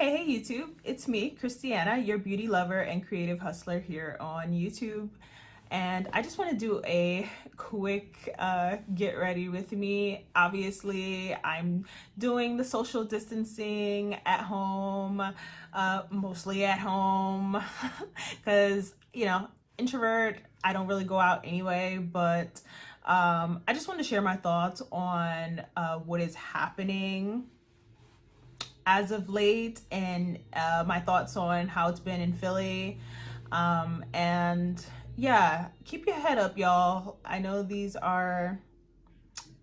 Hey YouTube, it's me, Christiana, your beauty lover and creative hustler here on YouTube. And I just want to do a quick get ready with me. Obviously, I'm doing the social distancing at home, mostly at home, because, introvert, I don't really go out anyway, but I just want to share my thoughts on what is happening as of late and my thoughts on how it's been in Philly. And yeah, keep your head up, y'all. I know these are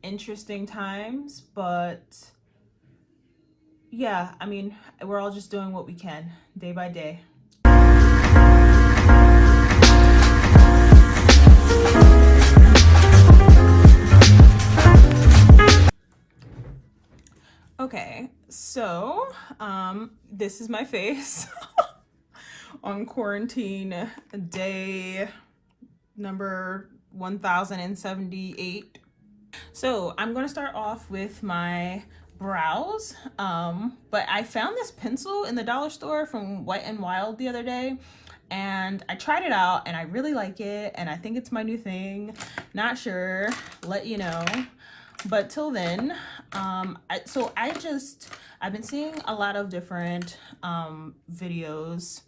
interesting times, but yeah, I mean, we're all just doing what we can day by day. Okay, so this is my face on quarantine day number 1078. So I'm gonna start off with my brows, but I found this pencil in the dollar store from Wet n Wild the other day, and I tried it out and I really like it, and I think it's my new thing. Not sure, let you know. But till then, I've been seeing a lot of different videos,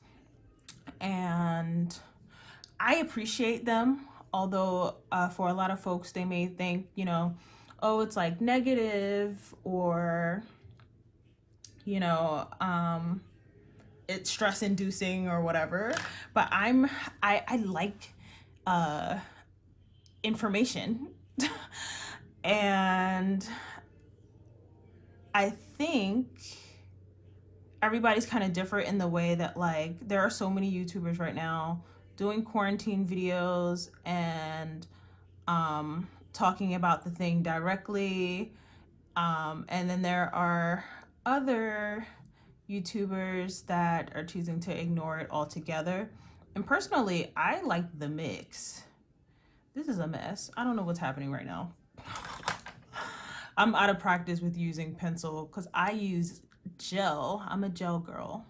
and I appreciate them. Although for a lot of folks, they may think, oh, it's like negative, or, it's stress inducing or whatever. But I like information. And I think everybody's kind of different in the way that, like, there are so many YouTubers right now doing quarantine videos and talking about the thing directly. And then there are other YouTubers that are choosing to ignore it altogether. And personally, I like the mix. This is a mess. I don't know what's happening right now. I'm out of practice with using pencil because I use gel. I'm a gel girl.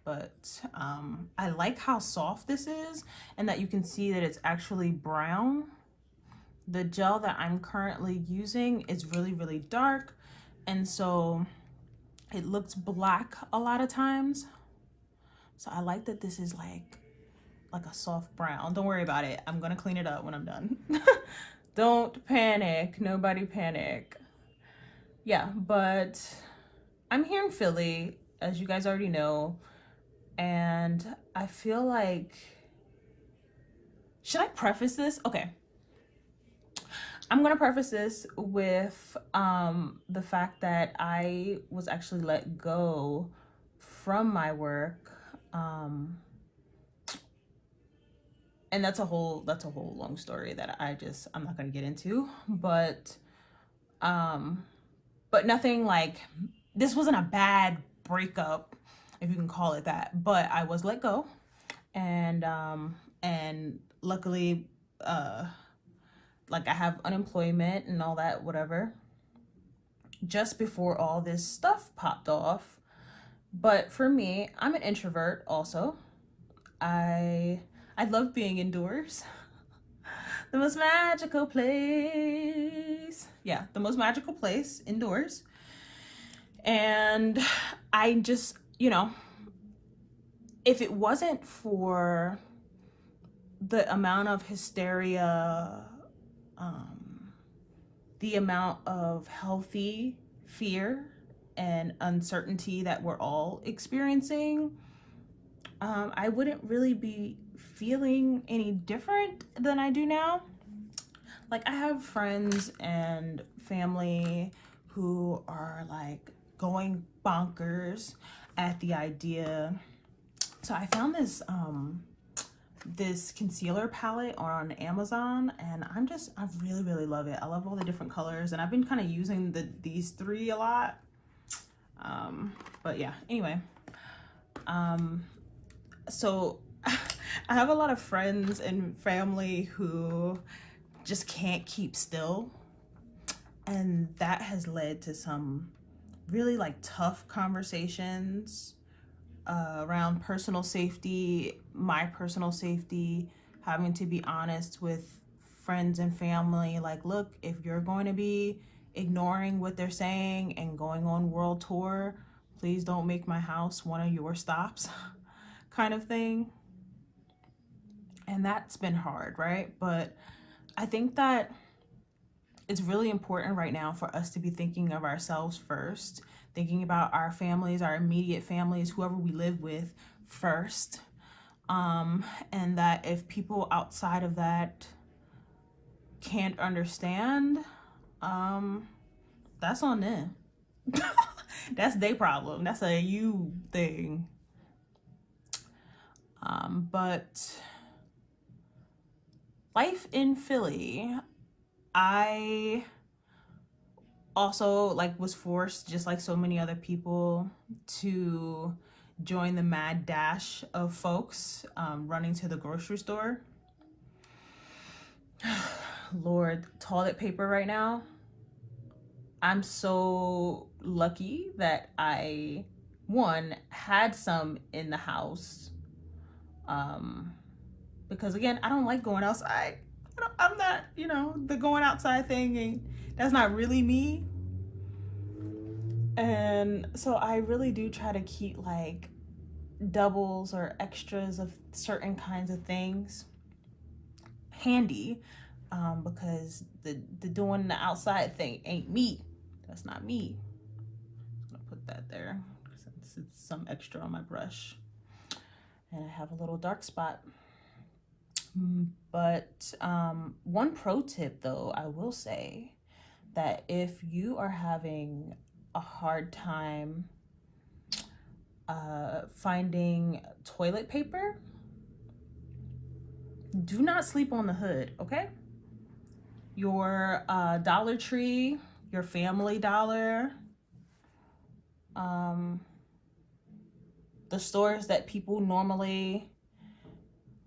But I like how soft this is and that you can see that it's actually brown. The gel that I'm currently using is really, really dark, and so it looks black a lot of times. So I like that this is like a soft brown. Don't worry about it. I'm gonna clean it up when I'm done. Don't panic. Nobody panic. Yeah, but I'm here in Philly, as you guys already know, and I feel like, should I preface this? Okay. I'm gonna preface this with the fact that I was actually let go from my work. And that's a whole long story that I'm not gonna get into, but nothing like, this wasn't a bad breakup, if you can call it that, but I was let go, and luckily, like, I have unemployment and all that, whatever, just before all this stuff popped off. But for me, I'm an introvert also. I love being indoors. The most magical place. Yeah, the most magical place, indoors. And I just, if it wasn't for the amount of hysteria, the amount of healthy fear and uncertainty that we're all experiencing, I wouldn't really be feeling any different than I do now. Like, I have friends and family who are like going bonkers at the idea. So I found this this concealer palette on Amazon, and I really, really love it. I love all the different colors, and I've been kind of using these three a lot. But yeah, anyway, so I have a lot of friends and family who just can't keep still, and that has led to some really like tough conversations around personal safety, my personal safety, having to be honest with friends and family. Like, look, if you're going to be ignoring what they're saying and going on world tour, please don't make my house one of your stops kind of thing. And that's been hard, right? But I think that it's really important right now for us to be thinking of ourselves first, thinking about our families, our immediate families, whoever we live with first. And that if people outside of that can't understand, that's on them. That's their problem. That's a you thing. But life in Philly, I also like was forced, just like so many other people, to join the mad dash of folks running to the grocery store. Lord, toilet paper right now. I'm so lucky that I, one, had some in the house. Because again, I don't like going outside. I'm not, you know, the going outside thing, that's not really me. And so I really do try to keep like doubles or extras of certain kinds of things handy, because the doing the outside thing ain't me. That's not me. I'm gonna put that there since it's some extra on my brush. And I have a little dark spot. But one pro tip though, I will say that if you are having a hard time finding toilet paper, do not sleep on the hood, okay? Your Dollar Tree, your Family Dollar, the stores that people normally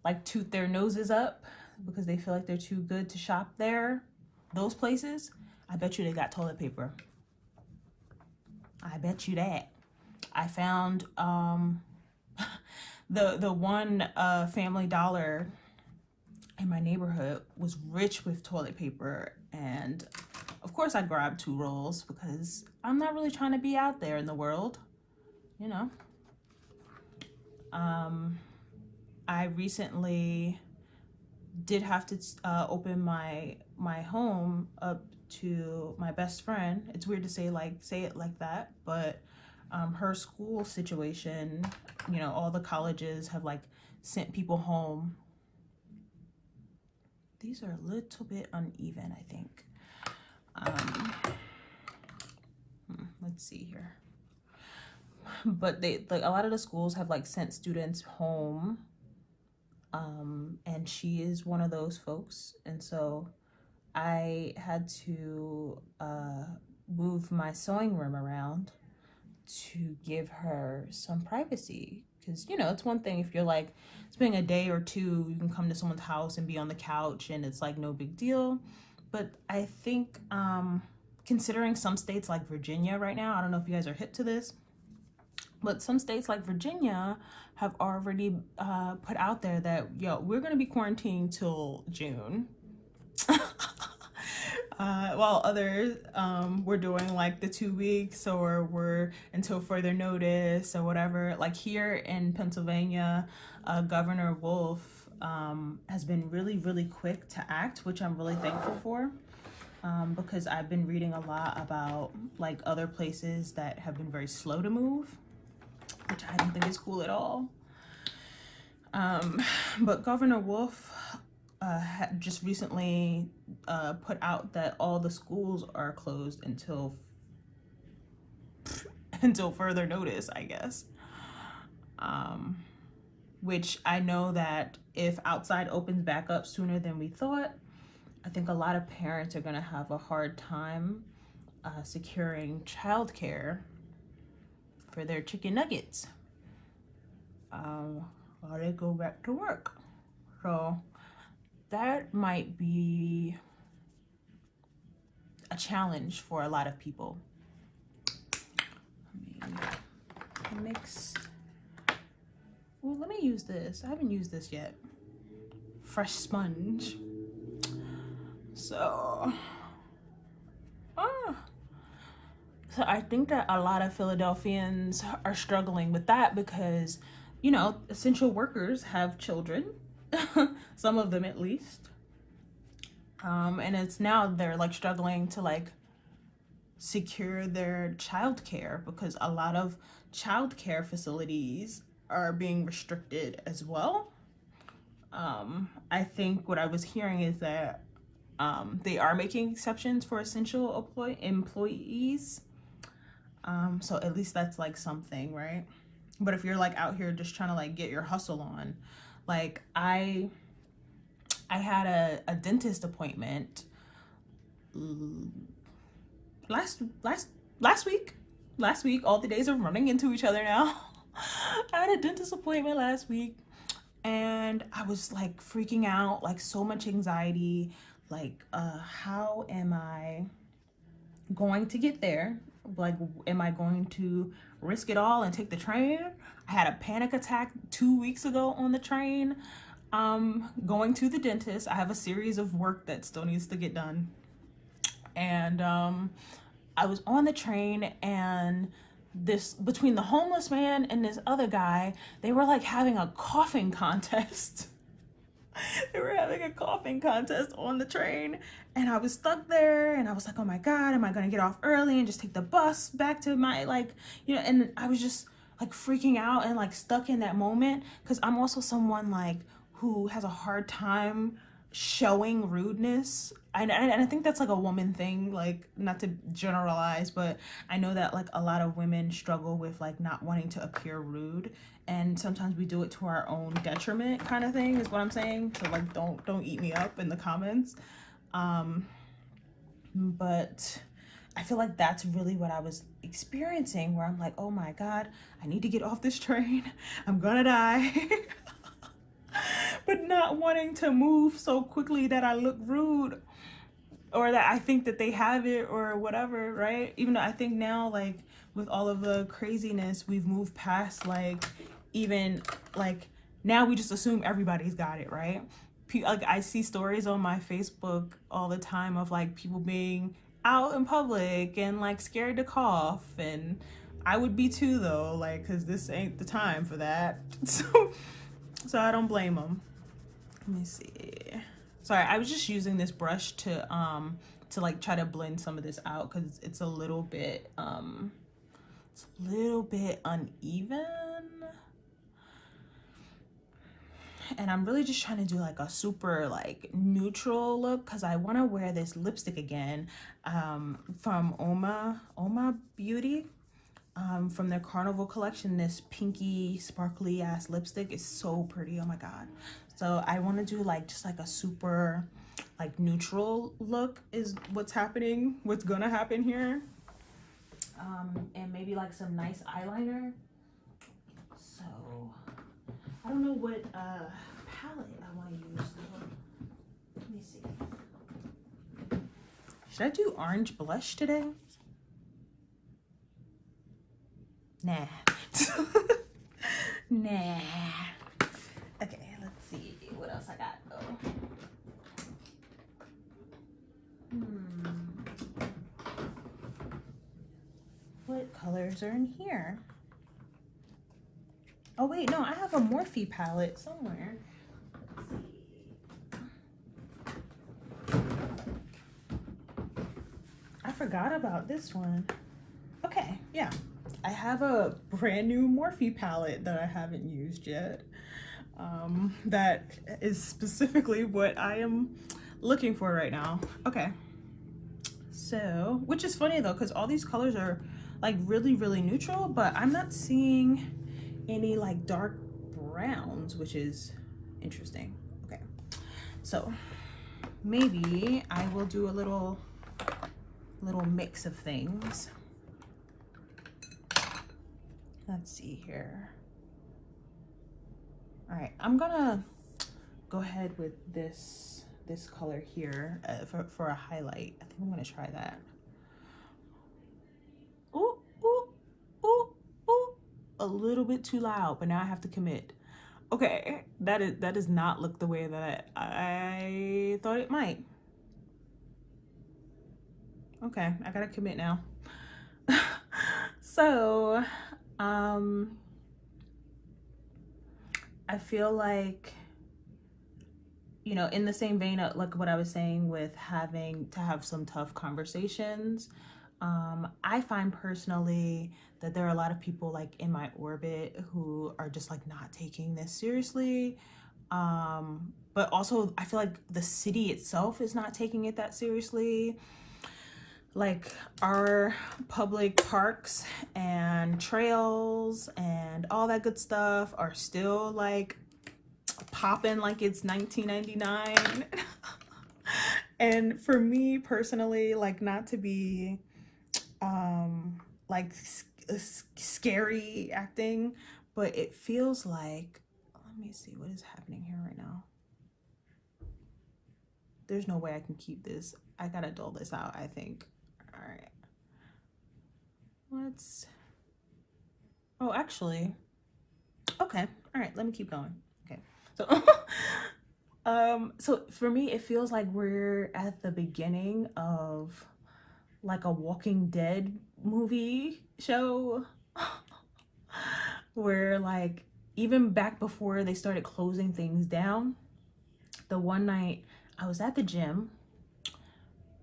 like toot their noses up because they feel like they're too good to shop there, those places, I bet you they got toilet paper. I bet you that. I found the one Family Dollar in my neighborhood was rich with toilet paper, and of course I grabbed 2 rolls because I'm not really trying to be out there in the world, you know. I recently did have to open my home up to my best friend. It's weird to say it like that, but her school situation, you know, all the colleges have like sent people home. These are a little bit uneven, I think. Let's see here. But they, like, a lot of the schools have like sent students home, and she is one of those folks, and so I had to move my sewing room around to give her some privacy, because, you know, it's one thing if you're like spending a day or two, you can come to someone's house and be on the couch and it's like no big deal. But I think considering some states like Virginia right now, I don't know if you guys are hip to this, but some states like Virginia have already put out there that, yo, we're going to be quarantined till June. While others we're doing like the 2 weeks, or we're until further notice or whatever. Like here in Pennsylvania, Governor Wolf has been really quick to act, which I'm really thankful for. Because I've been reading a lot about like other places that have been very slow to move, which I don't think is cool at all. But Governor Wolf just recently put out that all the schools are closed until further notice, I guess. Which I know that if outside opens back up sooner than we thought, I think a lot of parents are gonna have a hard time securing childcare for their chicken nuggets while they go back to work. So that might be a challenge for a lot of people. mixed. Well, let me use this. I haven't used this yet. Fresh sponge. So I think that a lot of Philadelphians are struggling with that because, you know, essential workers have children, some of them at least. And it's now they're like struggling to like secure their childcare because a lot of childcare facilities are being restricted as well. I think what I was hearing is that they are making exceptions for essential employees. So at least that's like something, right? But if you're like out here just trying to like get your hustle on, like I had a dentist appointment last week. All the days are running into each other now. I had a dentist appointment last week and I was like freaking out, like so much anxiety, like how am I going to get there? Like, am I going to risk it all and take the train? I had a panic attack 2 weeks ago on the train. Going to the dentist. I have a series of work that still needs to get done. And I was on the train and between the homeless man and this other guy, they were like having a coughing contest. They were having a coughing contest on the train and I was stuck there and I was like, oh my God, am I gonna get off early and just take the bus back to my, like, you know, and I was just like freaking out and like stuck in that moment because I'm also someone like who has a hard time showing rudeness. And I think that's like a woman thing, like not to generalize, but I know that like a lot of women struggle with like not wanting to appear rude, and sometimes we do it to our own detriment, kind of thing is what I'm saying. So like don't eat me up in the comments. But I feel like that's really what I was experiencing, where I'm like, oh my God, I need to get off this train. I'm gonna die. But not wanting to move so quickly that I look rude or that I think that they have it or whatever, right? Even though I think now, like with all of the craziness, we've moved past like even like now we just assume everybody's got it, right? Like I see stories on my Facebook all the time of like people being out in public and like scared to cough, and I would be too though, like because this ain't the time for that. So I don't blame them. Let me see. Sorry, I was just using this brush to like try to blend some of this out because it's a little bit uneven. And I'm really just trying to do like a super like neutral look because I want to wear this lipstick again from Oma Beauty. From their Carnival collection. This pinky sparkly ass lipstick is so pretty. Oh my God. So I want to do like just like a super like neutral look is what's gonna happen here. And maybe like some nice eyeliner. So I don't know what palette I want to use though. Let me see. Should I do orange blush today? Nah. Nah. Okay, let's see what else I got though. What colors are in here? Oh wait, no, I have a Morphe palette somewhere. Let's see. I forgot about this one. Okay, yeah. I have a brand new Morphe palette that I haven't used yet. That is specifically what I am looking for right now. Okay. So, which is funny though, because all these colors are like really, really neutral, but I'm not seeing any like dark browns, which is interesting. Okay. So maybe I will do a little mix of things. Let's see here. All right, I'm gonna go ahead with this color here for a highlight. I think I'm gonna try that. Ooh, ooh, ooh. a little bit too loud, but now I have to commit. Okay, that does not look the way that I thought it might. Okay, I gotta commit now. So, I feel like, you know, in the same vein of like what I was saying with having to have some tough conversations, I find personally that there are a lot of people like in my orbit who are just like not taking this seriously. But also I feel like the city itself is not taking it that seriously. Like our public parks and trails and all that good stuff are still like popping like it's 1999. And for me personally, like, not to be like scary acting, but it feels like, let me see what is happening here right now. There's no way I can keep this. I gotta dull this out, I think. All right, let's, oh, actually, okay, all right, let me keep going. Okay, so so for me it feels like we're at the beginning of like a Walking Dead movie show where, like, even back before they started closing things down, the one night I was at the gym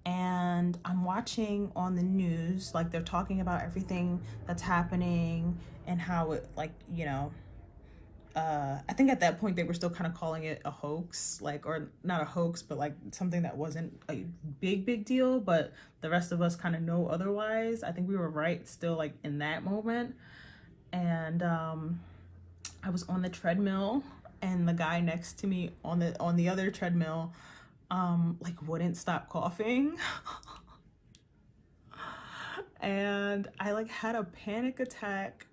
and I'm watching on the news, like they're talking about everything that's happening and how it, like, you know, I think at that point they were still kind of calling it a hoax, like, or not a hoax, but like something that wasn't a big deal, but the rest of us kind of know otherwise. I think we were right still, like, in that moment. And I was on the treadmill and the guy next to me on the other treadmill like wouldn't stop coughing. And I like had a panic attack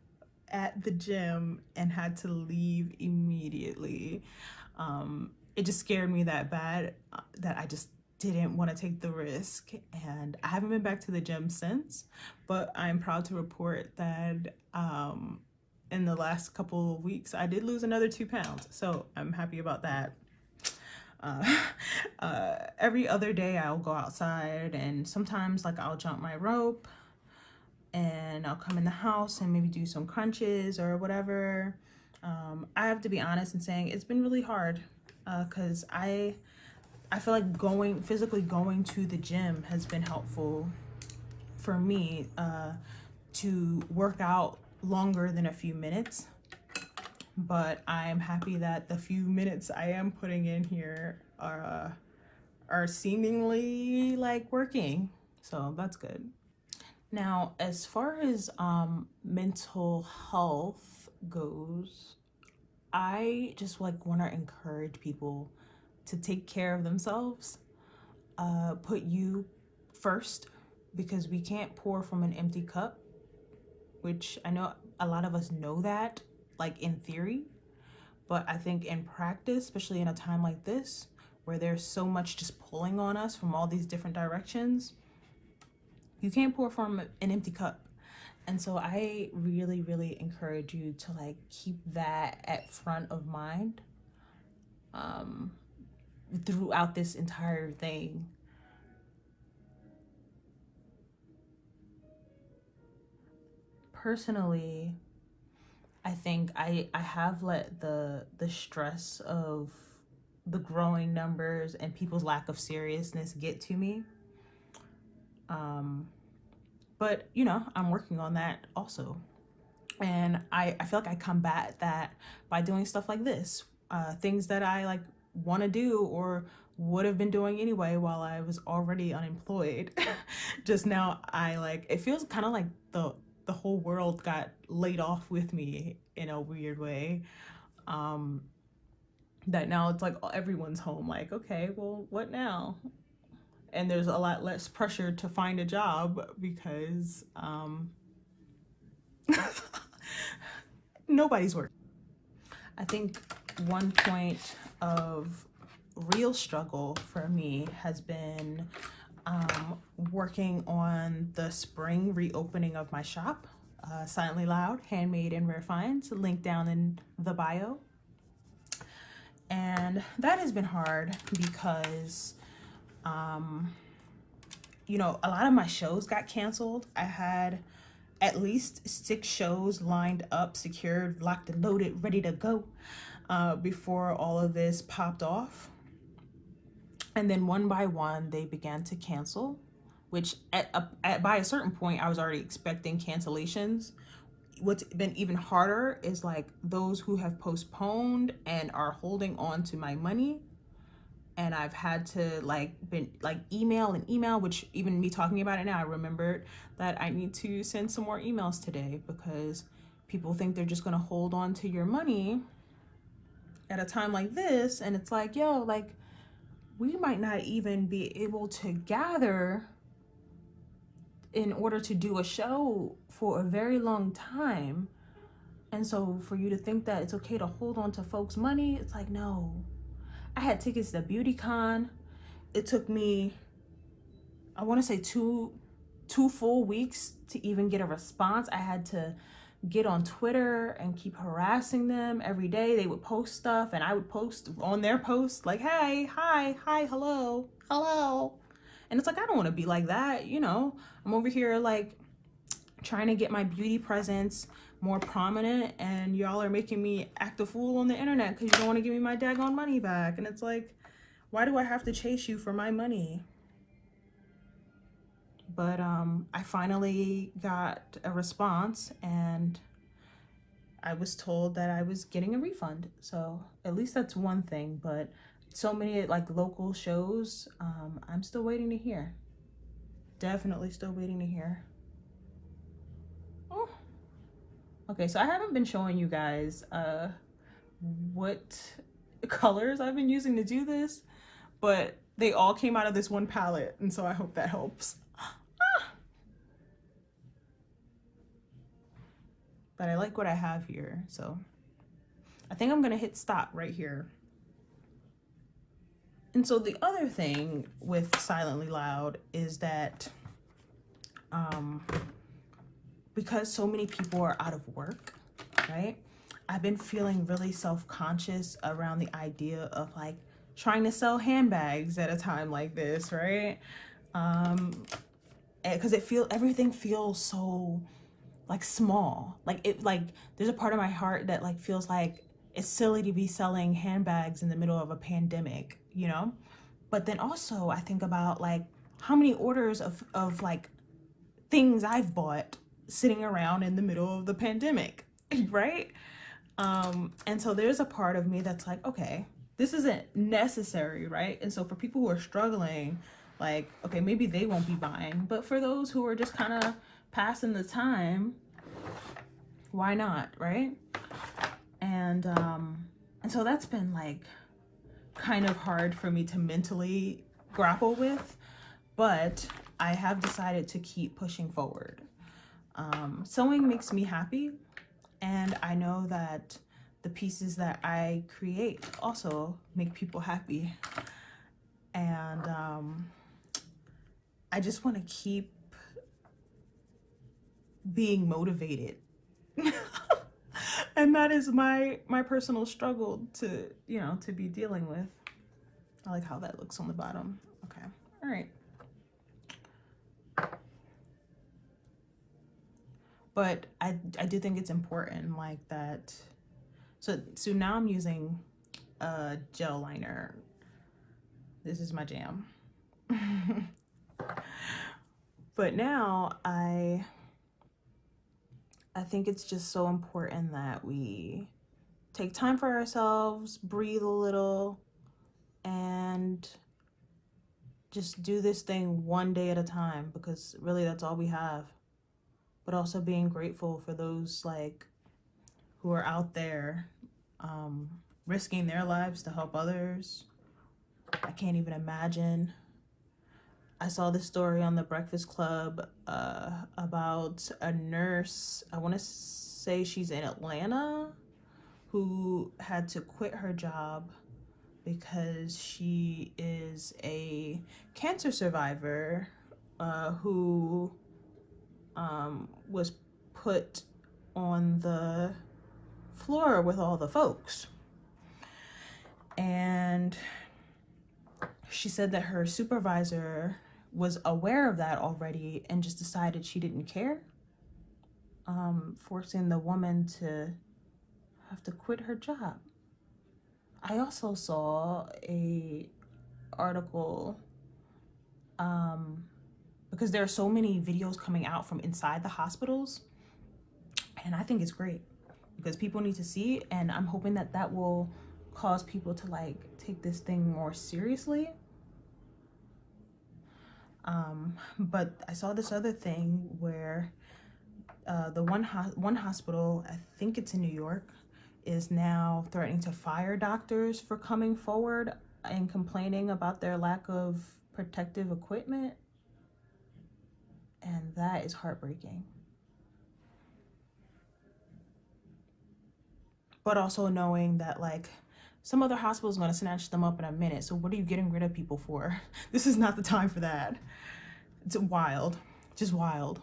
at the gym and had to leave immediately. It just scared me that bad that I just didn't want to take the risk, and I haven't been back to the gym since, but I'm proud to report that in the last couple of weeks I did lose another 2 pounds, so I'm happy about that. Every other day I'll go outside and sometimes like I'll jump my rope and I'll come in the house and maybe do some crunches or whatever. I have to be honest in saying it's been really hard because I feel like physically going to the gym has been helpful for me to work out longer than a few minutes. But I'm happy that the few minutes I am putting in here are seemingly like working, so that's good. Now, as far as mental health goes, I just like want to encourage people to take care of themselves, put you first, because we can't pour from an empty cup, which I know a lot of us know that, like in theory, but I think in practice, especially in a time like this, where there's so much just pulling on us from all these different directions, you can't pour from an empty cup. And so I really encourage you to like keep that at front of mind throughout this entire thing. Personally, I think I have let the stress of the growing numbers and people's lack of seriousness get to me. But you know, I'm working on that also. And I feel like I combat that by doing stuff like this, things that I like want to do or would have been doing anyway while I was already unemployed. Just now I like, it feels kind of like the whole world got laid off with me in a weird way. That now it's like everyone's home, like, okay, well, what now? And there's a lot less pressure to find a job because nobody's working. I think one point of real struggle for me has been working on the spring reopening of my shop. Silently Loud, Handmade and Rare Finds, link down in the bio. And that has been hard because, you know, a lot of my shows got canceled. I had at least 6 shows lined up, secured, locked and loaded, ready to go before all of this popped off. And then one by one, they began to cancel, which by a certain point, I was already expecting cancellations. What's been even harder is like those who have postponed and are holding on to my money. And I've had to email, which even me talking about it now, I remembered that I need to send some more emails today because people think they're just gonna hold on to your money at a time like this. And it's like, yo, like, we might not even be able to gather in order to do a show for a very long time. And so for you to think that it's okay to hold on to folks' money, it's like, no. I had tickets to BeautyCon. It took me, I want to say two full weeks to even get a response. I had to get on Twitter and keep harassing them every day. They would post stuff and I would post on their posts like, hey, hi, hello. And it's like, I don't want to be like that. You know, I'm over here like trying to get my beauty presence more prominent, and y'all are making me act a fool on the internet because you don't want to give me my daggone money back. And it's like, why do I have to chase you for my money? But I finally got a response, and I was told that I was getting a refund. So at least that's one thing. But so many like local shows, I'm still waiting to hear. Definitely still waiting to hear. Oh. Okay, so I haven't been showing you guys what colors I've been using to do this, but they all came out of this one palette, and so I hope that helps. But I like what I have here, so I think I'm gonna hit stop right here. And so the other thing with Silently Loud is that because so many people are out of work, right? I've been feeling really self-conscious around the idea of like trying to sell handbags at a time like this, right? Because everything feels so like small. Like there's a part of my heart that like feels like it's silly to be selling handbags in the middle of a pandemic, you know? But then also I think about like how many orders of like things I've bought sitting around in the middle of the pandemic, right? And so there's a part of me that's like, okay, this isn't necessary, right? And so for people who are struggling, like, okay, maybe they won't be buying, but for those who are just kind of passing the time, why not, right? And so that's been like kind of hard for me to mentally grapple with, but I have decided to keep pushing forward. Sewing makes me happy, and I know that the pieces that I create also make people happy. And I just want to keep being motivated. And that is my personal struggle to, you know, to be dealing with. I like how that looks on the bottom. Okay. All right. But I do think it's important like that. So now I'm using a gel liner. This is my jam. But now I think it's just so important that we take time for ourselves, breathe a little, and just do this thing one day at a time, because really that's all we have. But also being grateful for those like who are out there risking their lives to help others. I can't even imagine. I saw this story on the Breakfast Club about a nurse, I want to say she's in Atlanta, who had to quit her job because she is a cancer survivor who was put on the floor with all the folks. And she said that her supervisor was aware of that already and just decided she didn't care, forcing the woman to have to quit her job. I also saw a article, because there are so many videos coming out from inside the hospitals, and I think it's great because people need to see it, and I'm hoping that that will cause people to like take this thing more seriously. But I saw this other thing where the one hospital, I think it's in New York, is now threatening to fire doctors for coming forward and complaining about their lack of protective equipment. And that is heartbreaking. But also knowing that like some other hospital is going to snatch them up in a minute. So what are you getting rid of people for? This is not the time for that. It's wild, just wild.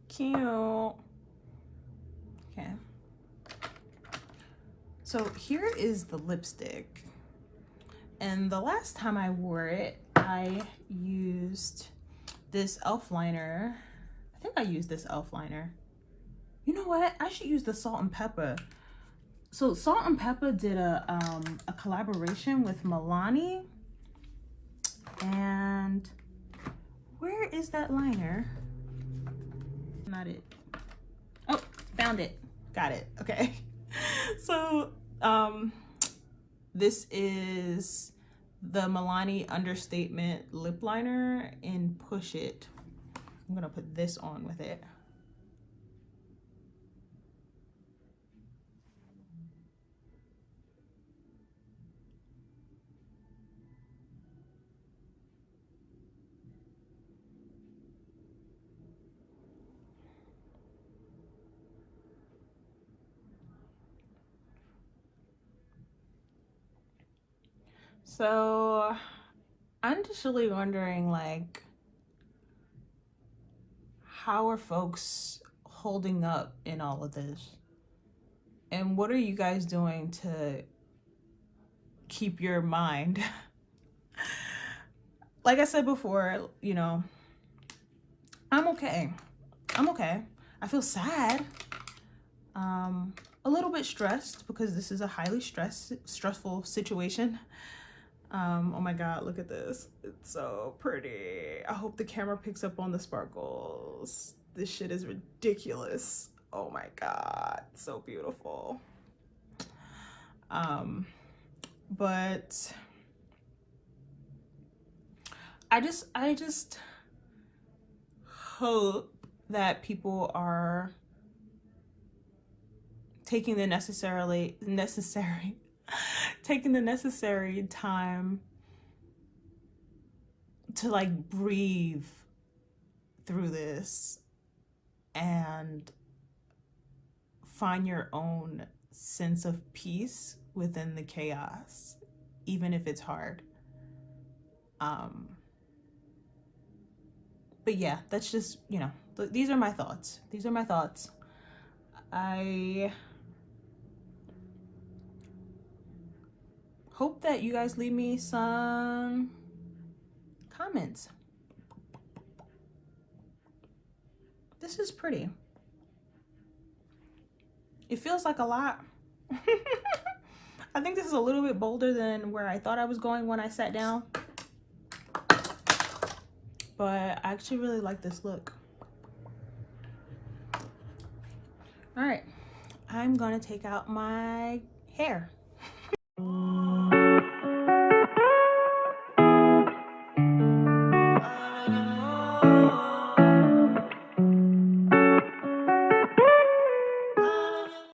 Cute. Okay. So here is the lipstick. And the last time I wore it, I used this e.l.f. liner. I think I used this e.l.f. liner. You know what? I should use the Salt and Pepper. So Salt and Pepper did a collaboration with Milani. And where is that liner? Not it. Oh, found it. Got it. Okay. So this is the Milani Understatement lip liner in Push It. I'm gonna put this on with it. So I'm just really wondering, like, how are folks holding up in all of this? And what are you guys doing to keep your mind? Like I said before, you know, I'm okay. I'm okay. I feel sad. A little bit stressed because this is a highly stressful situation. Oh my God, look at this. It's so pretty. I hope the camera picks up on the sparkles. This shit is ridiculous. Oh my God, so beautiful. But I just hope that people are taking the necessary time to like breathe through this and find your own sense of peace within the chaos, even if it's hard. But yeah, that's just, you know, these are my thoughts. These are my thoughts. I hope that you guys leave me some comments. This is pretty. It feels like a lot. I think this is a little bit bolder than where I thought I was going when I sat down. But I actually really like this look. All right, I'm gonna take out my hair. Oh.